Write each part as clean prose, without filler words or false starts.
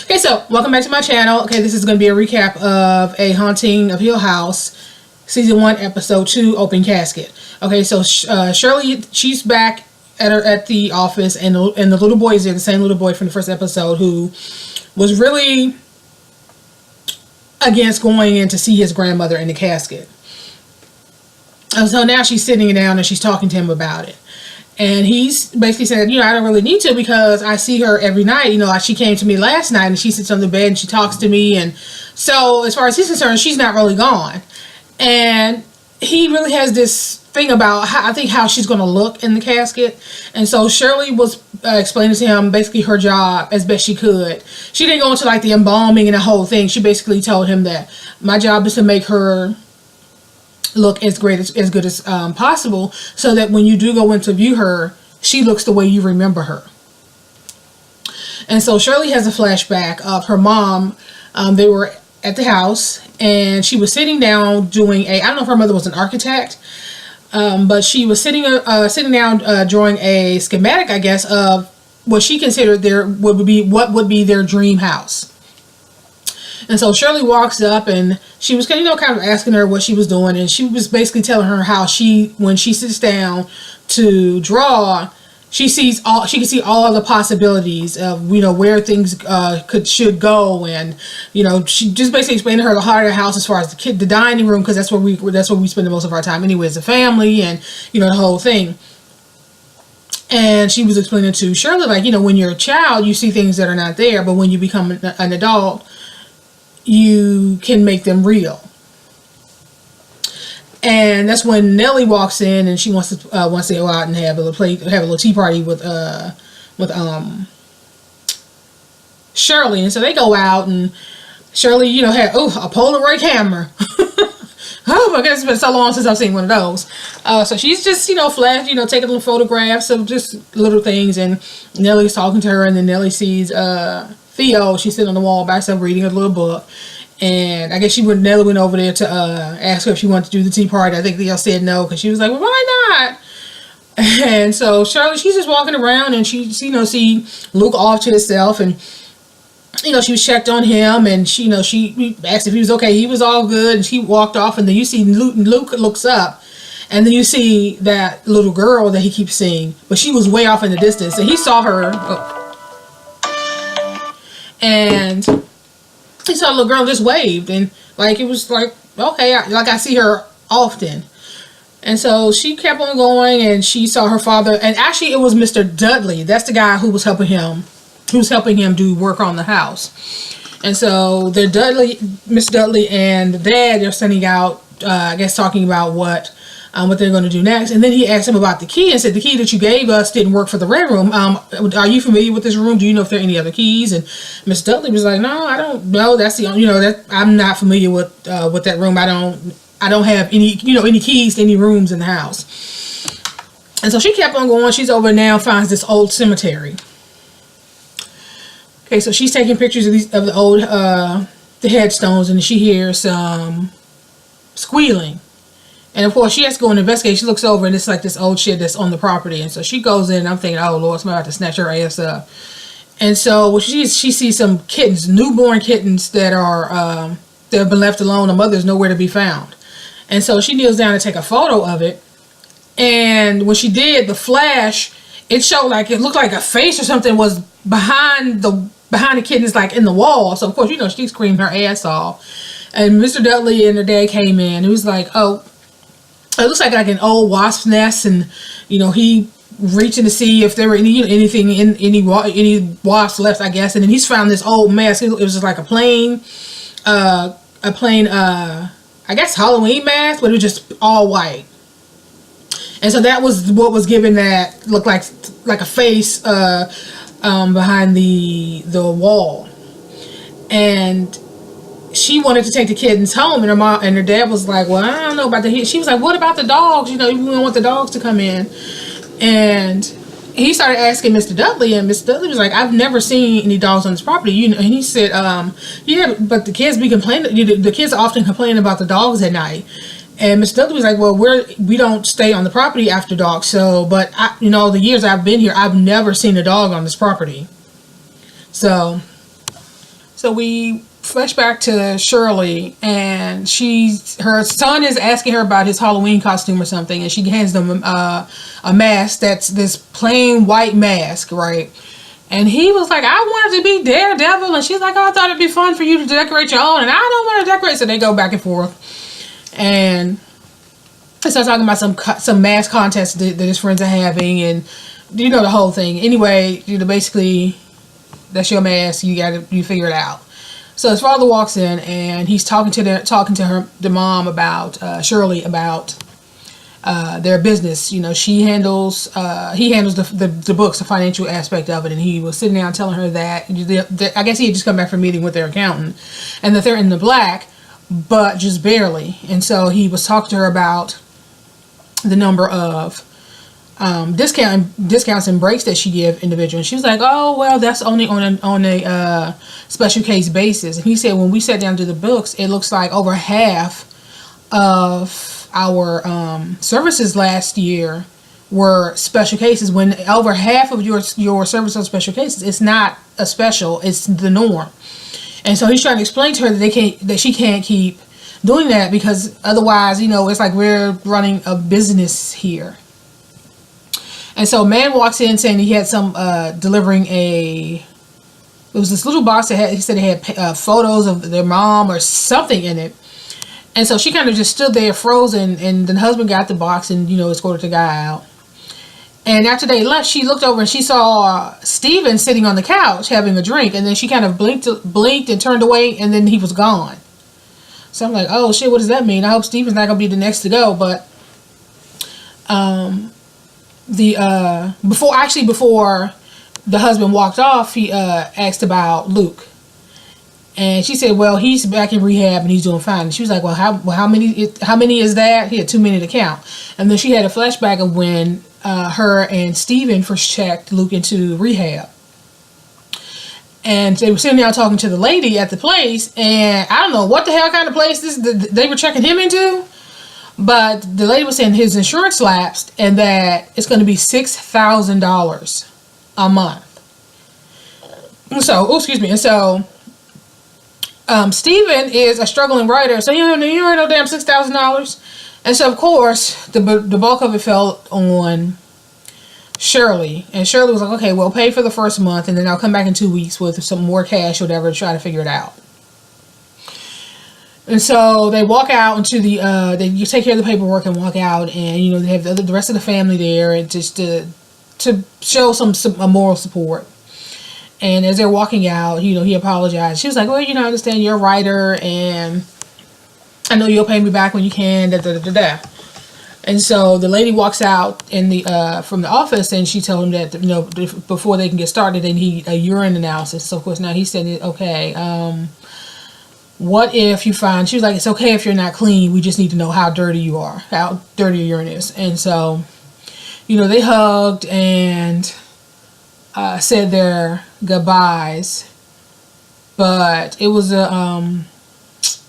Okay, so welcome back to my channel. Okay, this is going to be a recap of A Haunting of Hill House, Season 1, Episode 2, Open Casket. Okay, so Shirley, she's back at the office, and the little boy is there, the same little boy from the first episode, who was really against going in to see his grandmother in the casket. And so now she's sitting down and she's talking to him about it. And he's basically said, I don't really need to, because I see her every night. Like she came to me last night and she sits on the bed and she talks to me. And so as far as he's concerned, she's not really gone. And he really has this thing about how she's going to look in the casket. And so Shirley was explaining to him basically her job as best she could. She didn't go into like the embalming and the whole thing. She basically told him that my job is to make her look as good as possible, so that when you do go in to view her, she looks the way you remember her. And so Shirley has a flashback of her mom. They were at the house and she was sitting down doing I don't know if her mother was an architect, but she was sitting down drawing a schematic, I guess, of what she considered what would be their dream house. And so Shirley walks up and she was kind of asking her what she was doing, and she was basically telling her how when she sits down to draw, she can see all the possibilities of where things should go. And she just basically explained to her the heart of the house as far as the dining room, because that's where we spend the most of our time anyway as a family, and the whole thing. And she was explaining to Shirley, like, when you're a child you see things that are not there, but when you become an adult you can make them real. And that's when Nellie walks in and she wants to go out and have a little tea party with Shirley. And so they go out, and Shirley had a Polaroid camera. Oh my goodness, it's been so long since I've seen one of those. So she's just flash taking little photographs of just little things, and Nellie's talking to her, and then Nellie sees Theo. She's sitting on the wall by herself reading a little book, and I guess Nellie went over there to ask her if she wanted to do the tea party. I think Theo said no, because she was like, well, why not? And so Shirley, she's just walking around, and she see Luke off to himself, and she was checked on him, and she asked if he was okay. He was all good, and she walked off, and then you see Luke looks up, and then you see that little girl that he keeps seeing, but she was way off in the distance, and he saw her. And he saw the little girl, just waved, and like it was like, okay, I see her often. And so she kept on going, and she saw her father, and actually it was Mr. Dudley. That's the guy who was helping him do work on the house. And so Mr. Dudley and the dad, they're sending out, I guess, talking about what they're going to do next. And then he asked him about the key and said, the key that you gave us didn't work for the red room. Are you familiar with this room? Do you know if there are any other keys? And Mr. Dudley was like, no, I don't know. That's the only, that I'm not familiar with that room. I don't have any, any keys to any rooms in the house. And so she kept on going. She's over now, finds this old cemetery. Okay, so she's taking pictures of the old the headstones, and she hears some squealing. And of course, she has to go and investigate. She looks over, and it's like this old shit that's on the property. And so she goes in, and I'm thinking, oh Lord, somebody about to snatch her ass up. And so she sees some kittens, newborn kittens that have been left alone. The mother's nowhere to be found. And so she kneels down to take a photo of it. And when she did, the flash, it looked like a face or something was behind the kittens, like in the wall. So of course, she screamed her ass off. And Mr. Dudley and her dad came in. It was like, oh, it looks like an old wasp nest, and he reaching to see if there were any wasps left, I guess. And then he's found this old mask. It was just like a plain I guess Halloween mask, but it was just all white. And so that was what was given that looked like a face behind the wall. And she wanted to take the kittens home, and her mom and her dad was like, well, I don't know about the. She was like, what about the dogs? We don't want the dogs to come in. And he started asking Mr. Dudley, and Mr. Dudley was like, I've never seen any dogs on this property. And he said, yeah, but the kids be complaining. The kids often complain about the dogs at night. And Mr. Dudley was like, well, we don't stay on the property after dark. So, but the years I've been here, I've never seen a dog on this property. So So we flash back to Shirley, and her son is asking her about his Halloween costume or something, and she hands them a mask that's this plain white mask, right? And he was like, I wanted to be Daredevil, and she's like, oh, I thought it'd be fun for you to decorate your own, and I don't want to decorate. So they go back and forth, and they start talking about some mask contest that his friends are having, and you know the whole thing. Anyway, basically, that's your mask. You figure it out. So his father walks in, and he's talking to the mom about Shirley about their business. He handles the books, the financial aspect of it, and he was sitting down telling her that I guess he had just come back from a meeting with their accountant, and that they're in the black, but just barely. And so he was talking to her about the number of discounts and breaks that she give individuals. She was like, oh, well, that's only on a special case basis. And he said, when we sat down to the books, it looks like over half of our services last year were special cases. When over half of your service on special cases, it's not a special, it's the norm. And so he's trying to explain to her that she can't keep doing that, because otherwise, it's like we're running a business here. And so a man walks in saying he had some delivering it was this little box that he said it had photos of their mom or something in it. And so she kind of just stood there frozen, and the husband got the box and escorted the guy out. And after they left, she looked over and she saw Steven sitting on the couch having a drink, and then she kind of blinked and turned away, and then he was gone. So I'm like, oh shit, what does that mean? I hope Steven's not gonna be the next to go. But before the husband walked off, he asked about Luke, and she said, well, he's back in rehab and he's doing fine. And she was like, well, how many is that? He had too many to count. And then she had a flashback of when her and Steven first checked Luke into rehab. And they were sitting down talking to the lady at the place, and I don't know what the hell kind of place they were checking him into, but the lady was saying his insurance lapsed and that it's going to be $6,000 a month. So, And so, Steven is a struggling writer, so you ain't no damn $6,000. And so, of course, the bulk of it fell on Shirley. And Shirley was like, okay, well, pay for the first month, and then I'll come back in 2 weeks with some more cash or whatever to try to figure it out. And so they walk out into you take care of the paperwork and walk out, and they have the rest of the family there, and just to show some moral support. And as they're walking out, he apologized. She was like, well, I understand you're a writer, and I know you'll pay me back when you can, da da da da. And so the lady walks out from the office, and she told him that before they can get started, they need a urine analysis. So of course now he said, okay, what if you find? She was like, it's okay if you're not clean. We just need to know how dirty you are, how dirty your urine is. And so, they hugged and said their goodbyes. But it was this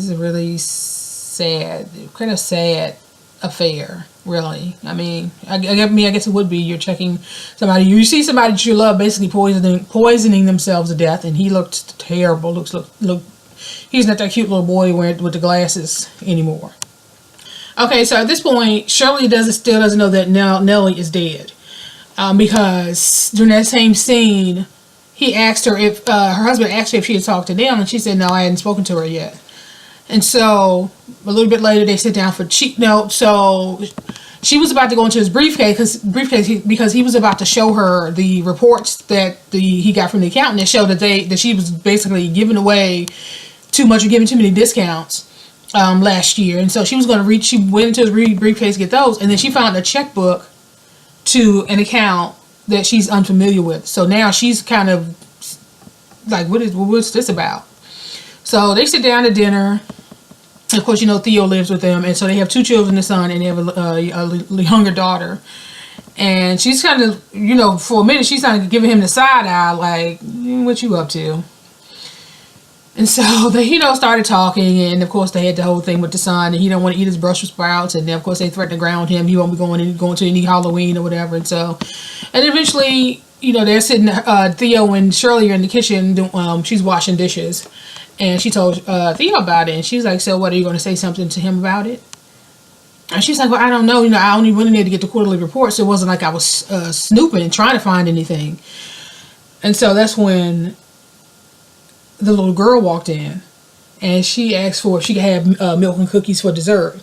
is a really sad, kind of sad affair, really. I mean, I guess it would be. You're checking somebody. You see somebody that you love basically poisoning themselves to death, and he looked terrible. Look. He's not that cute little boy with the glasses anymore. Okay, so at this point, Shirley still doesn't know that Nellie is dead, because during that same scene, he asked her if her husband asked her if she had talked to Nell, and she said no, I hadn't spoken to her yet. And so a little bit later, they sit down for so she was about to go into his briefcase because he was about to show her the reports that he got from the accountant that showed that she was basically giving away too much or giving too many discounts last year. And so she was going to she went into his briefcase to get those, and then she found a checkbook to an account that she's unfamiliar with. So now she's kind of like, what's this about? So they sit down to dinner. Of course, Theo lives with them, and so they have 2 children, a son, and they have a younger daughter. And she's kind of, for a minute, she's kind of giving him the side eye, like, what you up to? And so they, started talking, and of course they had the whole thing with the son, and he don't want to eat his Brussels sprouts, and then of course they threatened to ground him. He won't be going to any Halloween or whatever. And eventually, they're sitting, Theo and Shirley are in the kitchen, she's washing dishes, and she told Theo about it, and she's like, so what, are you going to say something to him about it? And she's like, well, I don't know, I only went in there to get the quarterly report, so it wasn't like I was snooping and trying to find anything. And so that's when the little girl walked in, and she asked for if she could have milk and cookies for dessert.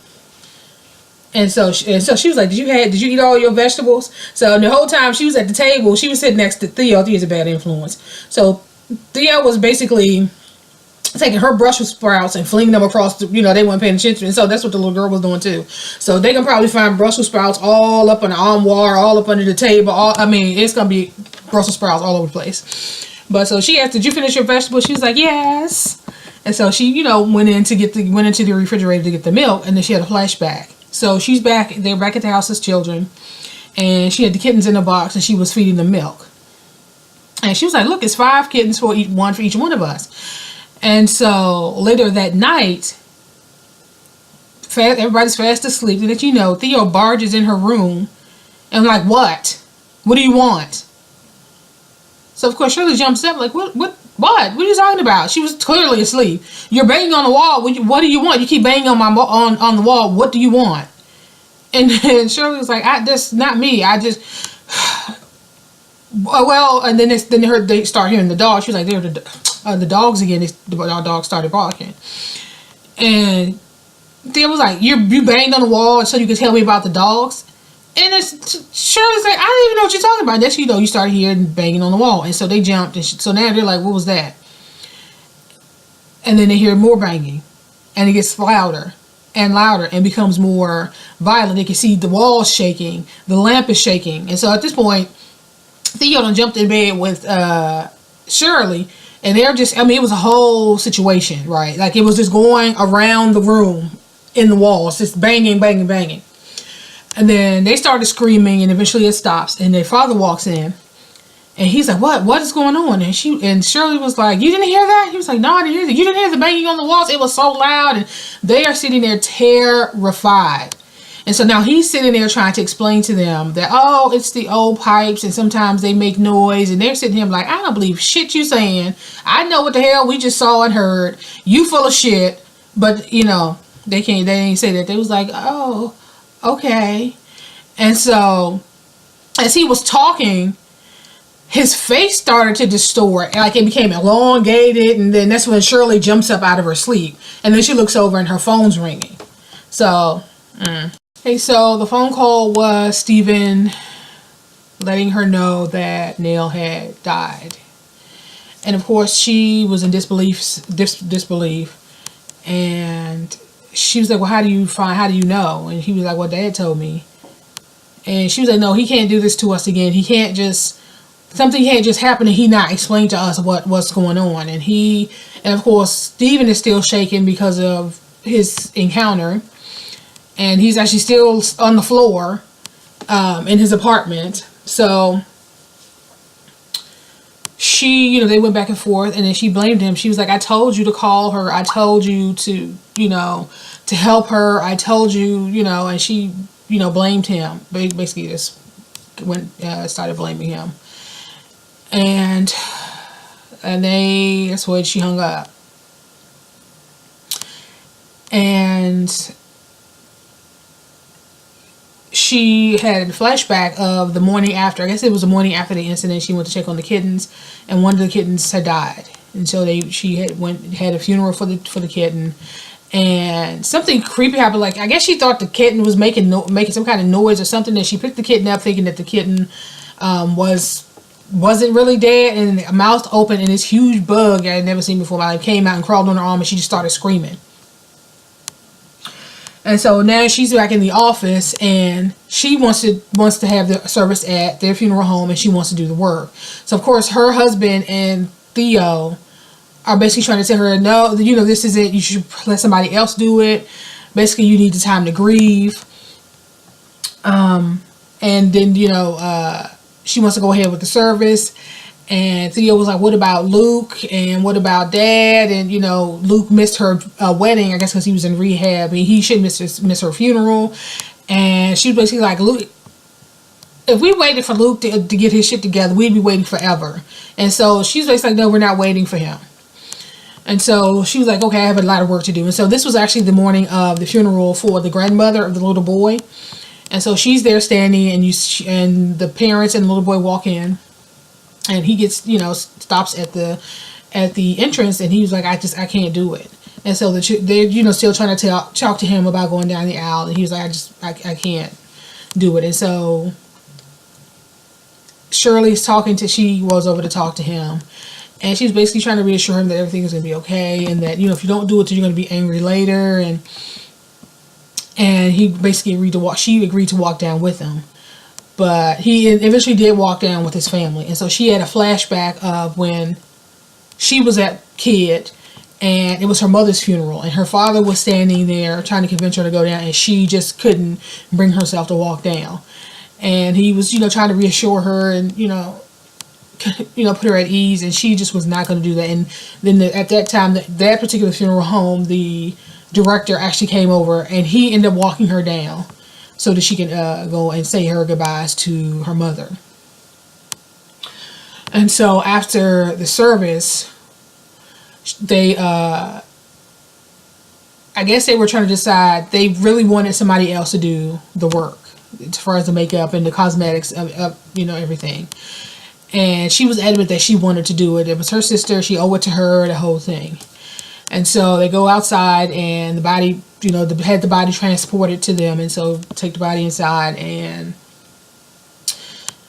And so she was like, did you eat all your vegetables? So the whole time she was at the table, she was sitting next to Theo. Theo's a bad influence. So Theo was basically taking her Brussels sprouts and flinging them across the, they weren't paying attention. And so that's what the little girl was doing too. So they can probably find Brussels sprouts all up on the armoire, all up under the table. It's going to be Brussels sprouts all over the place. But so she asked, did you finish your vegetables? She was like, yes. And so she, went into the refrigerator to get the milk, and then she had a flashback. So she's back, they're back at the house as children, and she had the kittens in a box, and she was feeding them milk. And she was like, look, it's 5 kittens for each one of us. And so later that night, everybody's fast asleep, and Theo barges in her room, and I'm like, what? What do you want? So of course Shirley jumps up like, what are you talking about? She was clearly asleep. You're banging on the wall. What do you want? You keep banging on on the wall. What do you want? And then Shirley was like, that's not me. I just, well, and then they start hearing the dog. She was like, they're the dogs again. The dog started barking. And Theo was like, you banged on the wall so you could tell me about the dogs? And Shirley's like, I don't even know what you're talking about. Next you started hearing banging on the wall. And so they jumped. And so now they're like, what was that? And then they hear more banging. And it gets louder and louder and becomes more violent. They can see the walls shaking. The lamp is shaking. And so at this point, Theo done jumped in bed with Shirley. And they're just, it was a whole situation, right? Like it was just going around the room in the walls. Just banging, banging, banging. And then they started screaming, and eventually it stops, and their father walks in, and he's like, what is going on? And Shirley was like, you didn't hear that? He was like, no, I didn't hear that. You didn't hear the banging on the walls? It was so loud. And they are sitting there terrified. And so now he's sitting there trying to explain to them that, it's the old pipes, and sometimes they make noise. And they're sitting here like, I don't believe shit you saying. I know what the hell we just saw and heard. You full of shit. But, they didn't say that. They was like, oh, okay. And so as he was talking, his face started to distort, like it became elongated, and then that's when Shirley jumps up out of her sleep, and then she looks over and her phone's ringing. So okay, so the phone call was Stephen letting her know that Nell had died, and of course she was in disbelief, and she was like, well, how do you know? And he was like, well, Dad told me. And she was like, no, he can't do this to us again. Something can't just happen and he not explain to us what's going on. And of course, Stephen is still shaking because of his encounter. And he's actually still on the floor in his apartment. So they went back and forth, and then she blamed him. She was like, I told you to call her. I told you to, to help her. I told you, and she, blamed him. Basically just started blaming him. And that's when she hung up. And she had a flashback of the morning after. I guess it was the morning after the incident. She went to check on the kittens, and one of the kittens had died. And so she had a funeral for the kitten, and something creepy happened. Like I guess she thought the kitten was making some kind of noise or something. And she picked the kitten up, thinking that the kitten wasn't really dead, and a mouth opened, and this huge bug I had never seen before came out and crawled on her arm, and she just started screaming. And so now she's back in the office, and she wants to have the service at their funeral home, and she wants to do the work. So of course her husband and Theo are basically trying to tell her, no, this is it. You should let somebody else do it. Basically, you need the time to grieve. And then she wants to go ahead with the service. And Theo was like, what about Luke? And what about Dad? And, Luke missed her wedding, I guess, because he was in rehab. And he shouldn't miss her funeral. And she was basically like, Luke. if we waited for Luke to get his shit together, we'd be waiting forever. And so she's basically like, no, we're not waiting for him. And so she was like, okay, I have a lot of work to do. And so this was actually the morning of the funeral for the grandmother of the little boy. And so she's there standing, and the parents and the little boy walk in, and he gets, stops at the entrance, and he was like, I can't do it. And so they're, still trying to talk to him about going down the aisle, and he was like, I can't do it. And so Shirley's she was over to talk to him, and she's basically trying to reassure him that everything is going to be okay, and that, if you don't do it, you're going to be angry later, and he basically she agreed to walk down with him. But he eventually did walk down with his family. And so she had a flashback of when she was that kid, and it was her mother's funeral, and her father was standing there trying to convince her to go down, and she just couldn't bring herself to walk down. And he was, trying to reassure her and, put her at ease, and she just was not going to do that. And then at that time, that particular funeral home, the director actually came over, and he ended up walking her down so that she can go and say her goodbyes to her mother. And so after the service, they I guess they were trying to decide, they really wanted somebody else to do the work as far as the makeup and the cosmetics of everything. And she was adamant that she wanted to do it. It was her sister, she owed it to her, the whole thing. And so they go outside, and the body, had the body transported to them. And so take the body inside, and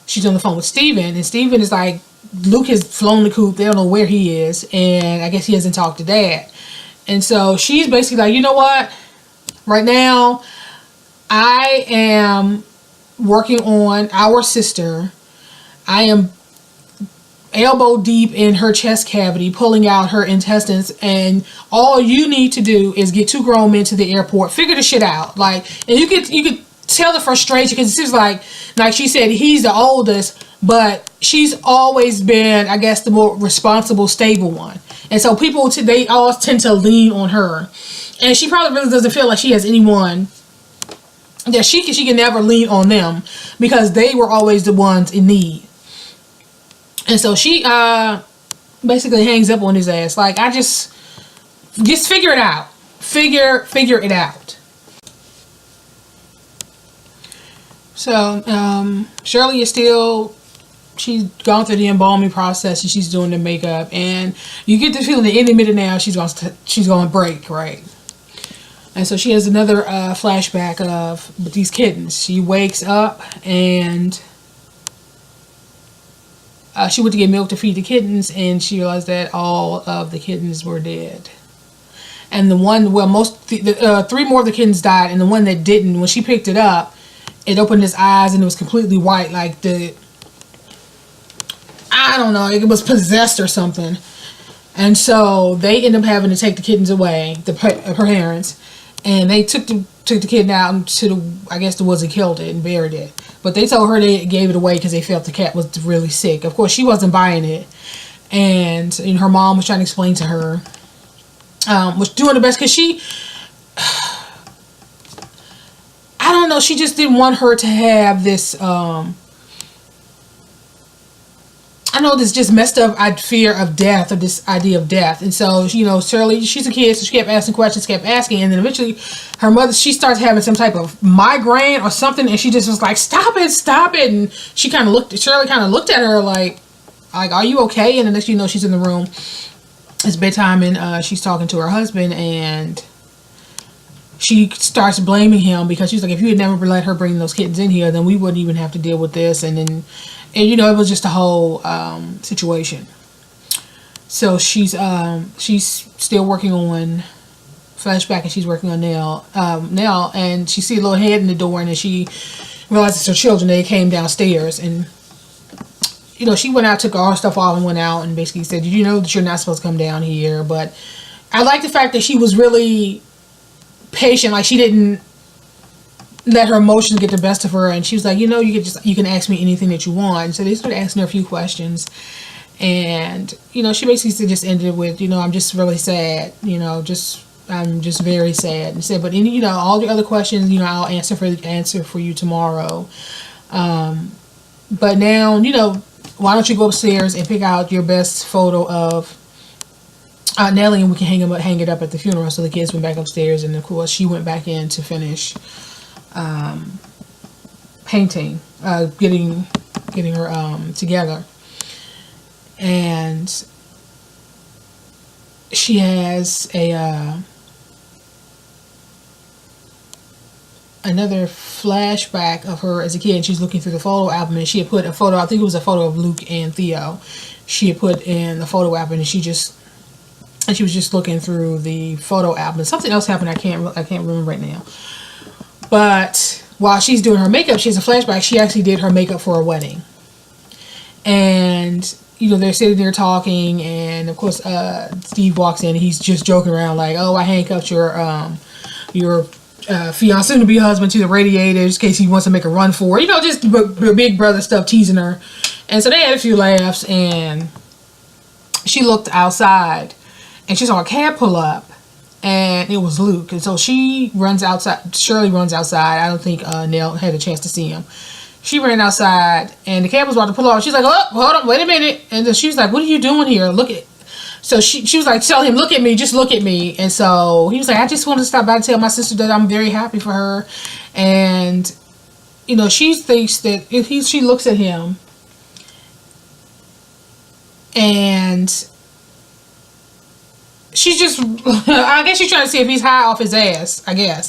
she's on the phone with Steven. And Steven is like, Luke has flown the coop. They don't know where he is. And I guess he hasn't talked to Dad. And so she's basically like, you know what? Right now, I am working on our sister. I am elbow deep in her chest cavity, pulling out her intestines, and all you need to do is get 2 grown men to the airport, figure the shit out. Like, and you could tell the frustration, because it seems like she said, he's the oldest, but she's always been, I guess, the more responsible, stable one. And so people, they all tend to lean on her, and she probably really doesn't feel like she has anyone that she can never lean on them, because they were always the ones in need. And so she basically hangs up on his ass. Like, I just figure it out. Figure it out. So Shirley is still, she's gone through the embalming process, and she's doing the makeup, and you get the feeling that any minute now she's going to break, right? And so she has another flashback of these kittens. She wakes up, and she went to get milk to feed the kittens, and she realized that all of the kittens were dead. And the one, well, 3 more of the kittens died, and the one that didn't, when she picked it up, it opened its eyes, and it was completely white, like I don't know, it was possessed or something. And so they ended up having to take the kittens away, her parents, and they took the kitten out into the woods and killed it and buried it. But they told her they gave it away because they felt the cat was really sick. Of course, she wasn't buying it. And her mom was trying to explain to her, was doing the best, because she, I don't know, she just didn't want her to have this, I know this just messed up fear of death, or this idea of death. And so, Shirley, she's a kid, so she kept asking questions, kept asking. And then eventually her mother, she starts having some type of migraine or something. And she just was like, stop it. And she Shirley kind of looked at her like, are you okay? And the next she's in the room. It's bedtime, and she's talking to her husband, and she starts blaming him, because she's like, if you had never let her bring those kittens in here, then we wouldn't even have to deal with this. And it was just a whole situation. So she's still working on flashback, and she's working on Nell, and she see a little head in the door, and then she realizes her children. They came downstairs, and she went out, took all her stuff off, and went out, and basically said, "Did you know that you're not supposed to come down here?" But I like the fact that she was really patient. Like, she didn't let her emotions get the best of her, and she was like, you can ask me anything that you want. And so they started asking her a few questions, and she basically just ended it with, I'm just really sad, I'm just very sad, and said, but all the other questions, I'll answer for you tomorrow. But now, you know, why don't you go upstairs and pick out your best photo of Nellie, and we can hang it up at the funeral. So the kids went back upstairs, and of course she went back in to finish painting, getting her together. And she has another flashback of her as a kid. She's looking through the photo album, and she had put a photo, I think it was a photo of Luke and Theo. She had put in the photo album, and she was just looking through the photo album. Something else happened, I can't remember right now. But while she's doing her makeup, she has a flashback. She actually did her makeup for a wedding. And, you know, they're sitting there talking, and of course Steve walks in, and he's just joking around like, oh, I handcuffed your fiance to be husband to the radiators in case he wants to make a run for it. You know, just big brother stuff, teasing her. And so they had a few laughs, and she looked outside and she saw a cab pull up, and it was Luke. And so she runs outside. Shirley runs outside. I don't think Nell had a chance to see him. She ran outside, and the cab was about to pull off. She's like, oh, hold on, wait a minute. And then she was like, what are you doing here? Look at. So she was like, tell him, look at me, just look at me. And so he was like, I just wanted to stop by and tell my sister that I'm very happy for her. And, you know, she thinks that she looks at him, and she's just, I guess she's trying to see if he's high off his ass, I guess.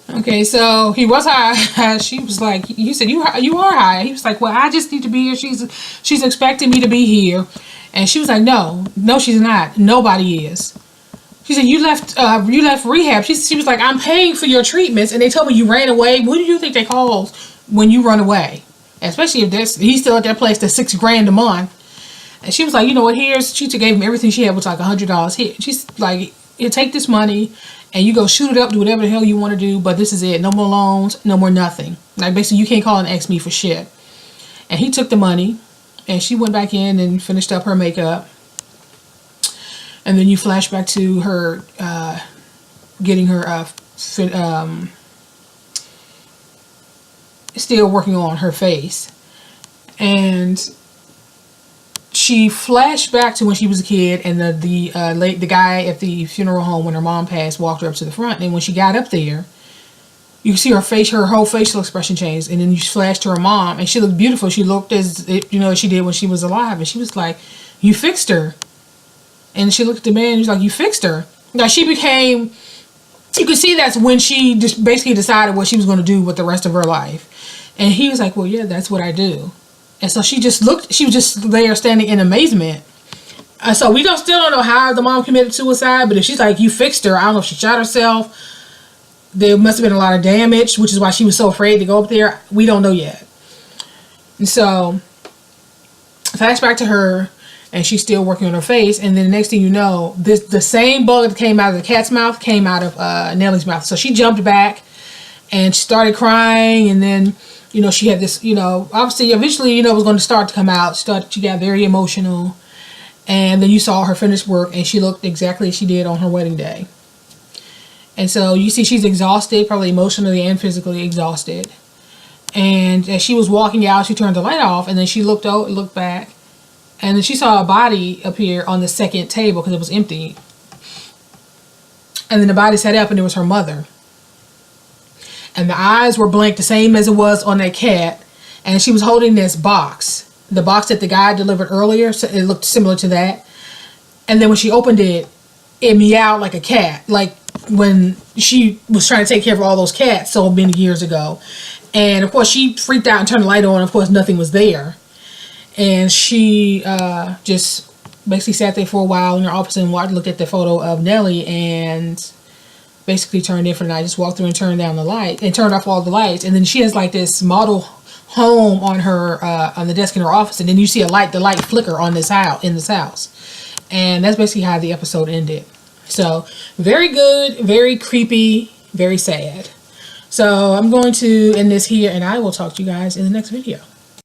Okay, so he was high. She was like, you said you are high. He was like, well, I just need to be here. She's expecting me to be here. And she was like, no, she's not. Nobody is. She said, you left rehab. She was like, I'm paying for your treatments, and they told me you ran away. What do you think they call when you run away? Especially if he's still at that place that's $6,000 a month. And she was like, you know what? She gave him everything she had, which was like $100. Here, she's like, you take this money and you go shoot it up, do whatever the hell you want to do. But this is it. No more loans, no more nothing. Like basically, you can't call and ask me for shit. And he took the money. And she went back in and finished up her makeup. And then you flash back to her getting her still working on her face. And she flashed back to when she was a kid, and the guy at the funeral home when her mom passed walked her up to the front. And when she got up there, you see her whole facial expression changed, and then you flash to her mom, and she looked beautiful. She looked as she did when she was alive, and she was like, "You fixed her." And she looked at the man, and he was like, "You fixed her." Like she became. You could see that's when she just basically decided what she was going to do with the rest of her life, and he was like, "Well, yeah, that's what I do." And so she just looked. She was just there standing in amazement. So we still don't know how the mom committed suicide, but if she's like, "You fixed her," I don't know if she shot herself. There must have been a lot of damage, which is why she was so afraid to go up there. We don't know yet. And so, flashback to her, and she's still working on her face. And then the next thing you know, the same bug that came out of the cat's mouth came out of Nellie's mouth. So she jumped back and she started crying. And then, she had this, obviously, eventually, it was going to start to come out. She got very emotional. And then you saw her finish work, and she looked exactly as she did on her wedding day. And so you see she's exhausted, probably emotionally and physically exhausted. And as she was walking out, she turned the light off, and then she looked back, and then she saw a body appear on the second table because it was empty. And then the body sat up, and it was her mother. And the eyes were blank, the same as it was on that cat. And she was holding this box, the box that the guy delivered earlier. So it looked similar to that. And then when she opened it, it meowed like a cat, like when she was trying to take care of all those cats so many years ago. And of course she freaked out and turned the light on. Of course nothing was there, and she just basically sat there for a while in her office and looked at the photo of Nellie and basically turned in for the night. Just walked through and turned down the light and turned off all the lights. And then she has like this model home on her on the desk in her office, and then you see the light flicker on this house. And that's basically how the episode ended. So, very good, very creepy, very sad. So, I'm going to end this here, and I will talk to you guys in the next video.